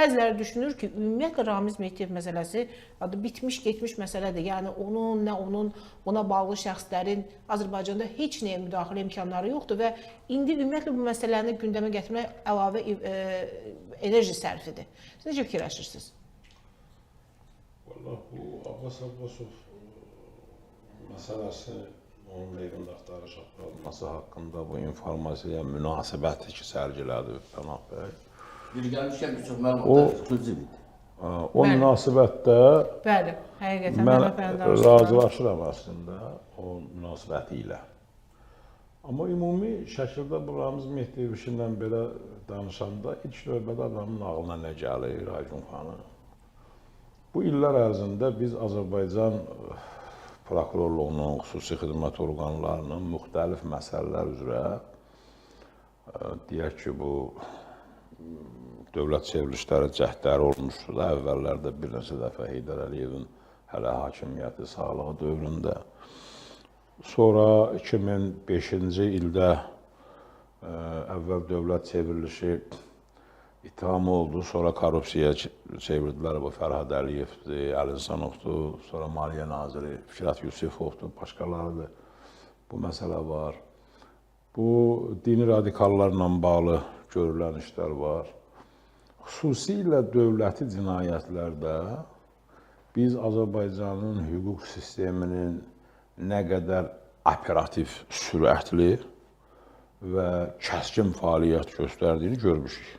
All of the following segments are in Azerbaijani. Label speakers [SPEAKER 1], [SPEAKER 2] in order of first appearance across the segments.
[SPEAKER 1] bəziləri düşünür ki, ümumiyyətlə Ramiz Mehdiyev məsələsi adı bitmiş, getmiş məsələdir. Yəni onun buna bağlı şəxslərin Azərbaycanda heç nəyə müdaxilə imkanları yoxdur və indi ümumiyyətlə bu məsələni gündəmə gətirmək əlavə enerji sərfidir. Siz necə fikirləşirsiniz?
[SPEAKER 2] Vallahi bu Abbas Abbasov məsələsi onun evində axtarış aparılması haqqında bu informasiyaya münasibəti ki, sərgilədi Pənah bəy.
[SPEAKER 3] Bir gəlmişkən bir çox məlumatlar eksklüziv idi.
[SPEAKER 2] O münasibətdə
[SPEAKER 1] Bəli, həqiqətən
[SPEAKER 2] mən razılaşıram əslində o münasibəti ilə. Amma ümumi şəkildə bu Ramiz Mehdiyev işindən belə danışanda ilk növbədə adamın ağlına nə gəlir, Aygün xanım? Bu illər ərzində biz Azərbaycan prokurorluğunun, xüsusi xidmət orqanlarının müxtəlif məsələlər üzrə deyək ki, bu dövlət çevrilişləri cəhdləri olmuşdur da, əvvəllərdə bir neçə dəfə Heydər Əliyevin hələ hakimiyyəti sağlığı dövründə. Sonra 2005-ci ildə əvvəl dövlət çevrilişi İttihamı oldu, sonra korrupsiyaya çevirdilər, bu Fərhad Əliyevdir, Əli İhsanovdur, sonra Maliyyə Naziri Fikrət Yusifovdur, başqalarıdır. Bu məsələ var. Bu, dini radikallarla bağlı görülən işlər var. Xüsusilə dövləti cinayətlərdə biz Azərbaycanın hüquq sisteminin nə qədər operativ, sürətli və kəskin fəaliyyət göstərdiyini görmüşük.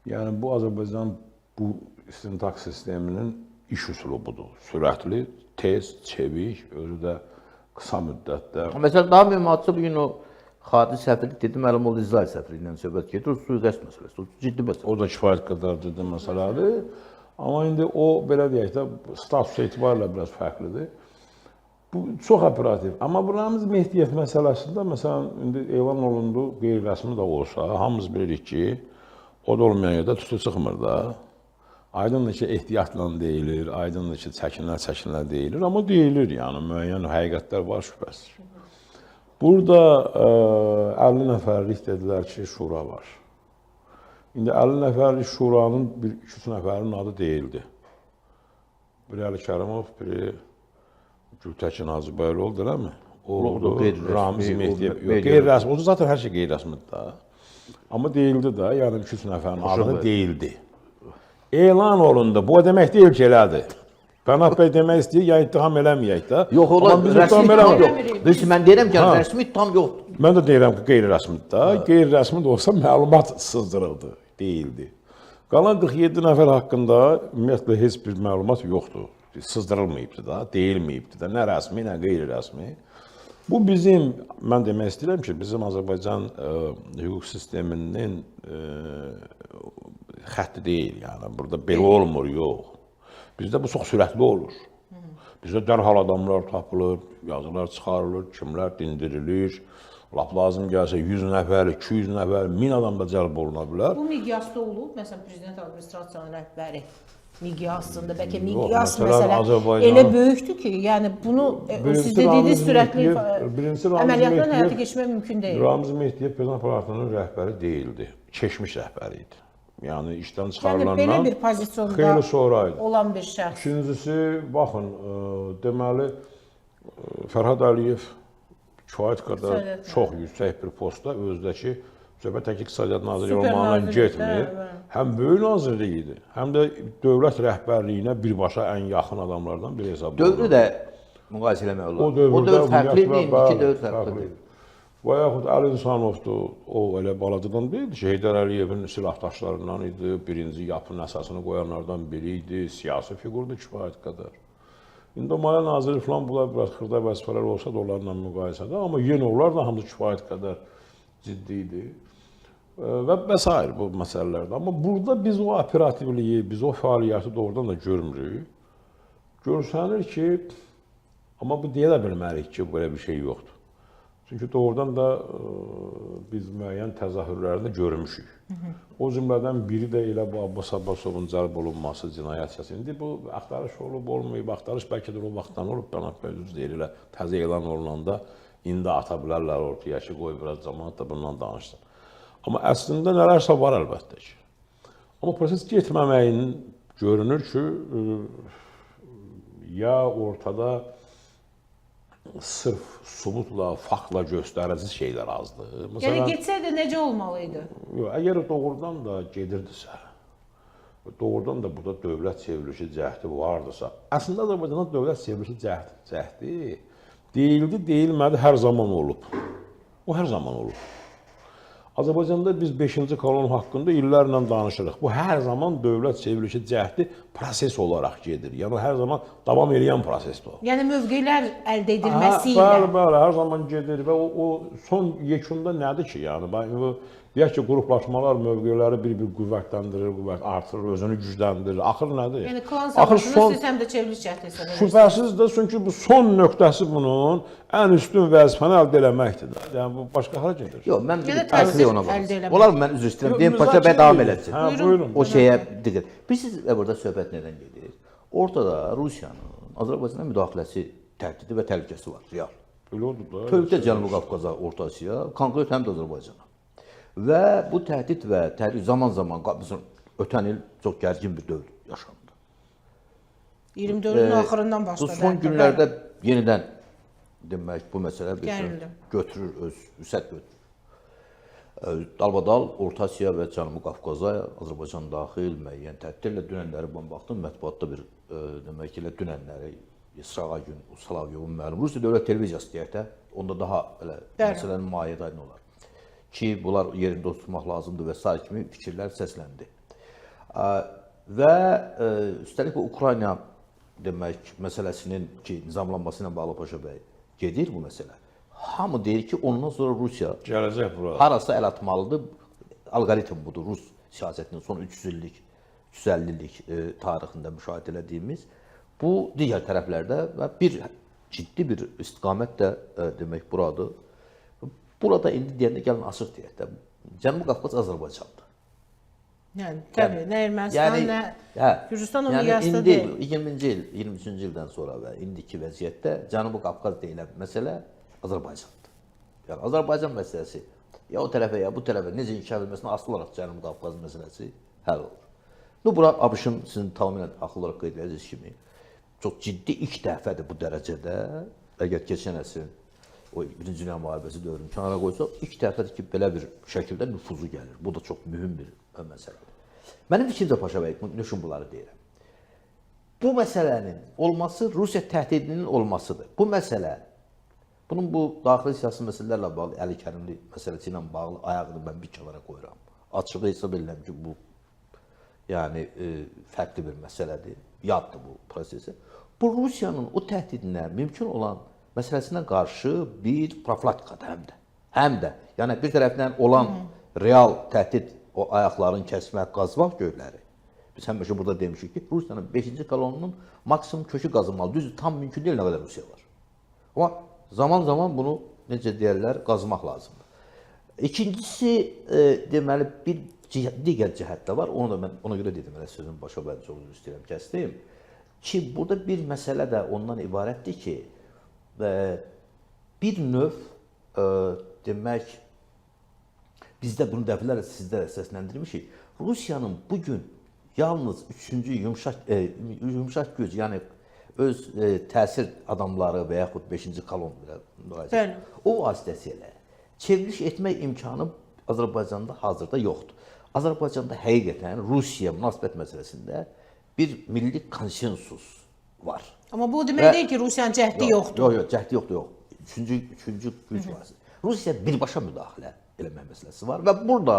[SPEAKER 2] Yəni, bu Azərbaycan bu istintaq sisteminin iş üsulubudur. Sürətli, tez, çevik, özü də qısa müddətdə.
[SPEAKER 3] Məsələn, daha mühüm hadisə bugün o xarici səfirlik dedi, məlum oldu İsrail səfirliyindən söhbət gedir, o sui-qəsd məsələsi, o ciddi məsələ.
[SPEAKER 2] O da kifayət qədər ciddi məsələdir. Amma indi o, belə deyək də, status etibarıyla biraz fərqlidir. Bu, çox operativ. Amma bu Ramiz Mehdiyev məsələsində, məsələn, indi elan olundu, qeyri-rəsmi də olsa, hamımız bilirik ki, o da olmayan yerdə tutu çıxmır da. Aydındır ki, ehtiyatla deyilir, aydındır ki, çəkinlər deyilir, amma deyilir, yəni, müəyyən həqiqətlər var şübhəsiz. Burada 50 nəfərlik dedilər ki, şura var. İndi 50 nəfərlik şuranın 2-3 nəfərinin adı deyildi. Biri Əli Kərimov, biri Gültəkin Hacıbaylı oldu, eləmi? O, Ramiz Mehdiyev, qeyri-rəsmi, o da zaten hər şey qeyri-rəsmidir da. Amma deyildi də, yəni 2-3 nəfərin adı deyildi. Elan olundu, bu o demək deyil ki, elədir. Pənah bəy demək istəyir, ya ittiham eləməyək də.
[SPEAKER 3] Yox, onlar rəsmi tam yoxdur. Düzdür, mən deyirəm ki, rəsmi tam yoxdur.
[SPEAKER 2] Mən də deyirəm ki, qeyri-rəsmidir da. Qeyri-rəsmi də olsa məlumat sızdırıldı, deyildi. Qalan 47 nəfər haqqında ümumiyyətlə heç bir məlumat yoxdur. Sızdırılmayıbdır da, deyilməyibdir də. Nə rəsmi, nə qeyri-rəsmi. Bu bizim, mən demək istəyirəm ki, bizim Azərbaycan hüquq sisteminin xətti deyil, yəni. Burada belə olmur, yox. Bizdə bu çox sürətli olur. Bizdə dərhal adamlar tapılır, yazılar çıxarılır, kimlər dindirilir. Lap lazım gəlsə 100 nəfər, 200 nəfər, 1000 adam da cəlb oluna bilər.
[SPEAKER 1] Bu miqyasda olub, məsələn, Prezident Administrasiyanın rəhbəri miqyasında, bəlkə miqyas məsələ elə böyükdür ki, yəni bunu siz dediyiniz sürətli əməliyyatdan həyata keçmək mümkün deyil.
[SPEAKER 2] Ramiz Mehdiyev Prezident Aparatının rəhbəri deyildi, keçmiş rəhbəri idi. Yəni işdən çıxarılandan
[SPEAKER 1] belə bir pozisyonda olan bir şəxs.
[SPEAKER 2] İkincisi, baxın, deməli, Fərhad Əliyev kifayət qədər çox yüksək bir postda özdəki söhbət tək İqtisadiyyat Naziri olmağından getmir. Həm böyük nazirlik idi, həm də dövlət rəhbərliyinə birbaşa ən yaxın adamlardan biri hesab olunur.
[SPEAKER 3] Dövrü də müqayisə eləmək olar. O dövr fərqlidir, indiki dövr fərqlidir.
[SPEAKER 2] Və yaxud Əli İhsanovdur, o elə balacadan deyildi ki, Heydər Əliyevin silahdaşlarından idi, birinci yapının əsasını qoyanlardan biri idi, siyasi figurdur kifayət qədər. İndi Maliyyə Naziri falan bunlar biraz xırda vəzifələr olsa da onlarla müqayisədə, amma yenə onlar da hamısı kifayət qədər ciddi idi. Və s. bu məsələlərdə. Amma burada biz o operativliyi, biz o fəaliyyəti doğrudan da görmürük. Görsənir ki, amma bu deyə də bilmərik ki, belə bir şey yoxdur. Çünki doğrudan da biz müəyyən təzahürlərini görmüşük. O cümlədən biri də elə bu Abbas Abbasovun cəlb olunması cinayət səsi. İndi bu axtarış olub, olmayıb, axtarış bəlkə də o vaxtdan olub, Pənah bəy düz deyir, elə təzə elan olunanda indi ata bilərlər ortaya ki, qoy biraz cəmaət da bundan danışsın. Amma əslində nələrsə var əlbəttə ki. Amma proses getməməyin görünür ki, ya ortada sırf subutla, faktla göstərici şeylər azdır.
[SPEAKER 1] Yəni getsəydi necə olmalıydı?
[SPEAKER 2] Yox, əgər doğrudan da gedirdisə, doğrudan da burada dövlət çevrilişi cəhdi vardısa, əslində Azərbaycanda dövlət çevrilişi cəhdi deyildi, deyilmədi, hər zaman olub. O hər zaman olub. Azərbaycanda biz 5-ci kolon haqqında illərlə danışırıq. Bu hər zaman dövlət çevrilişi cəhdi proses olaraq gedir. Yəni hər zaman davam edən prosesdir o.
[SPEAKER 1] Yəni mövqelər əldə edilməsi ilə.
[SPEAKER 2] Bəli, hər zaman gedir və o son yekunda nədir ki? Yəni deyək ki, qruplaşmalar mövqeləri bir-bir qüvvətləndirir, artırır, özünü gücləndirir. Axır nədir?
[SPEAKER 1] Yəni klan savaşını siz həm də çevriliş cəhdi hesab edirsiniz.
[SPEAKER 2] Şübhəsizdir, çünki bu son nöqtəsi bunun ən üstün vəzifəni əldə eləməkdir. Yəni bu başqa hara gedir?
[SPEAKER 3] Yox, mən
[SPEAKER 1] Yəni
[SPEAKER 3] bir təsir ona
[SPEAKER 1] əldə eləmək.
[SPEAKER 3] baxım. Olar mı mən üzr istəyirəm, deyim Paşa bəy davam eləsin.
[SPEAKER 2] Buyurun.
[SPEAKER 3] O şeyə diqqət. Bilirsiniz, burada söhbət nədən gedir? Ortada Rusiyanın Azərbaycana müdaxiləsi, təhdidi və təhlükəsi var, real.
[SPEAKER 2] Belə oldu da.
[SPEAKER 3] Tövlədə Cənubi Qafqaza, Orta Asiya, konkret həm də Azərbaycana. Və bu təhdid və təhlükə zaman-zaman, ötən il çox gərgin bir dövr yaşandı.
[SPEAKER 1] 24-ün axırından başladı.
[SPEAKER 3] Bu son günlərdə yenidən demək bu məsələ götürür, öz vüsət götürür. Dalbadal Orta Asiya və Cənubi Qafqaza Azərbaycan daxil müəyyən təhdidlərlə dünənləri mən baxdım, mətbuatda bir demək ki, dünənləri İsrağagün, Salavyovun məlum Rusiya Dövlət Televiziyası deyək də, onda daha belə məsələnin mahiyyəti aydın olar. Ki, bunlar yerində tutmaq lazımdır və s. kimi fikirlər səsləndi. Və üstəlik bu Ukrayna demək məsələsinin ki, nizamlanması ilə bağlı Paşa bəy gedir bu məsələ. Hamı deyir ki, ondan sonra Rusiya
[SPEAKER 2] gələcək bura.
[SPEAKER 3] Harasa əl atmalıdır. Alqoritm budur. Rus siyasətinin son 300 illik, 350 illik tarixində müşahidə etdiyimiz. Bu digər tərəflərdə və bir ciddi bir istiqamət də demək buradır. Burada indi deyəndə gəlin açıq deyək də, Cənubi Qafqaz Azərbaycandır.
[SPEAKER 1] Yəni, təbii, nə Ermənistan, nə Gürcüstan o miqyasda deyil.
[SPEAKER 3] 20-ci il, 23-cü ildən sonra və indiki vəziyyətdə Cənubi Qafqaz deyilən məsələ Azərbaycandır. Yəni, Azərbaycan məsələsi ya o tərəfə, ya bu tərəfə necə inkişaf edilməsindən asılı olaraq Cənubi Qafqaz məsələsi həll olur. Bura ABŞ-ın sizin tamamilə haqlı olaraq qeyd edəcəyiz kimi çox ciddi ilk dəfədir bu dərəcədə, əgər keçən əsrin o Birinci Dünya müharibəsi dövrünü kənara qoysaq, ilk dəfədir ki, belə bir şəkildə nüfuzu gəlir. Bu da çox mühüm bir məsələdir. Mənim fikrimcə Paşa bəy, nüşün bunları deyirəm. Bu məsələnin olması Rusiya təhdidinin olmasıdır. Bu məsələ, bunun bu daxili siyasi məsələlərlə bağlı, Əli Kərimli məsələsi ilə bağlı ayağını mən bir kənara qoyuram. Açığı hesab edirəm ki, bu yəni fərqli bir məsələdir, yaddır bu prosesi. Bu Rusiyanın o təhdidinə mümkün olan məsələsinə qarşı bir profilaktikada həm də. Yəni bir tərəfdən olan real təhdid, o ayaqların kəsmək, qazmaq göyləri. Biz həmişə burada demişik ki, Rusiyanın 5-ci kolonunun maksimum kökü qazılmalı. Düzdür, tam mümkün deyil nə qədər Rusiya var. Amma zaman-zaman bunu necə deyərlər, qazmaq lazımdır. İkincisi, deməli, bir digər cəhət də var. Onu da mən ona görə dedim, elə sözün başa bəli çox üzr istəyirəm, kəsdim. Ki, burada bir məsələ də ondan ibarətdir ki, bir növ demək, bizdə bunu dəfələrlə sizdə səsləndirmişik. Rusiyanın bugün yalnız 3-cü yumşaq güc, yəni öz təsir adamları və yaxud 5-ci kolon o vasitəsilə çevriliş etmək imkanı Azərbaycanda hazırda yoxdur. Azərbaycanda həqiqətən Rusiya münasibət məsələsində bir milli konsensus var.
[SPEAKER 1] Amma bu demək deyil ki, Rusiyanın cəhdi yoxdur.
[SPEAKER 3] Yox, cəhdi yoxdur, yox. Üçüncü güc var. Rusiya birbaşa müdaxilə eləmək məsələsi var və burada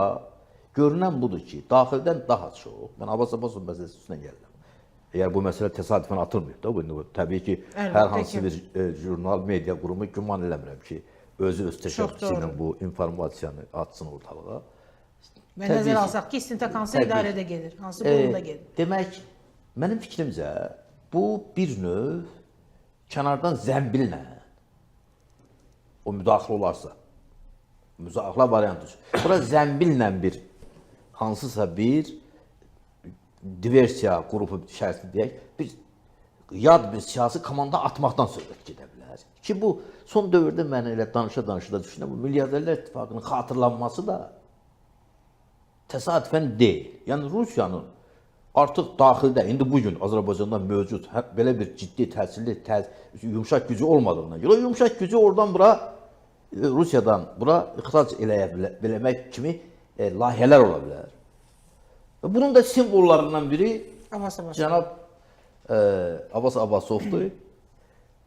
[SPEAKER 3] görünən budur ki, daxildən daha çox, mən Abbas Abbasov məsələsi üstünə gəlirəm. Əgər bu məsələ təsadüfən atılmıyıb da, bu təbii ki, hər hansı bir jurnal, media qurumu güman eləmirəm ki, özü öz təşəbbüsü ilə bu informasiyanı atsın ortalığa.
[SPEAKER 1] Və nəzərə alsaq ki, istintaq hansı idarədə gedir, hansı qurumda gedir?
[SPEAKER 3] Demək, mənim fikrimcə, bu bir növ kənardan zəmbillə o müdaxilə olarsa, müdaxilə variantı. Bura zəmbillə bir hansısa bir diversiya qrupu şərsli deyək, bir yad bir siyasi komanda atmaqdan söhbət gedə bilər. Ki bu son dövrdə mən elə danışa düşünürəm, bu Milyarderlər İttifaqının xatırlanması da təsadüfən deyil. Yəni Rusiyanın artıq daxildə indi bu gün Azərbaycanda mövcud belə bir ciddi təsirli yumşaq gücü olmadığından görə yumşaq gücü oradan bura Rusiyadan bura ixrac eləmək kimi layihələr ola bilər. Bunun da simvollarından biri cənab Abbas Abbasovdur.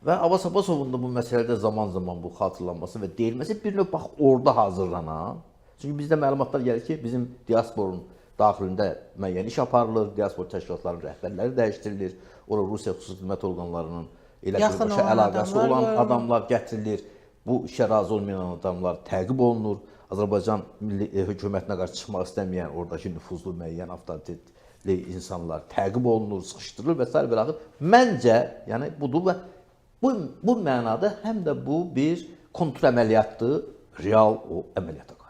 [SPEAKER 3] Və Abbas Abbasovun da bu məsələdə zaman-zaman bu xatırlanması və deyilməsi bir növ bax orada hazırlanan. Çünki bizdə məlumatlar gəlir ki, bizim diasporun daxilində müəyyən iş aparılır, diaspor təşkilatlarının rəhbərləri dəyişdirilir, ora Rusiya xüsusi xidmət orqanlarının elə birbaşa əlaqəsi olan adamlar gətirilir. Bu işə razı olmayan adamlar təqib olunur. Azərbaycan milli hökumətinə qarşı çıxmaq istəməyən oradakı nüfuzlu müəyyən avtoritetli insanlar təqib olunur, sıxışdırılır və s. və axır. Məncə, yəni budur və bu mənada həm də bu bir kontrəməliyyatdır real o əməliyyata qarşı.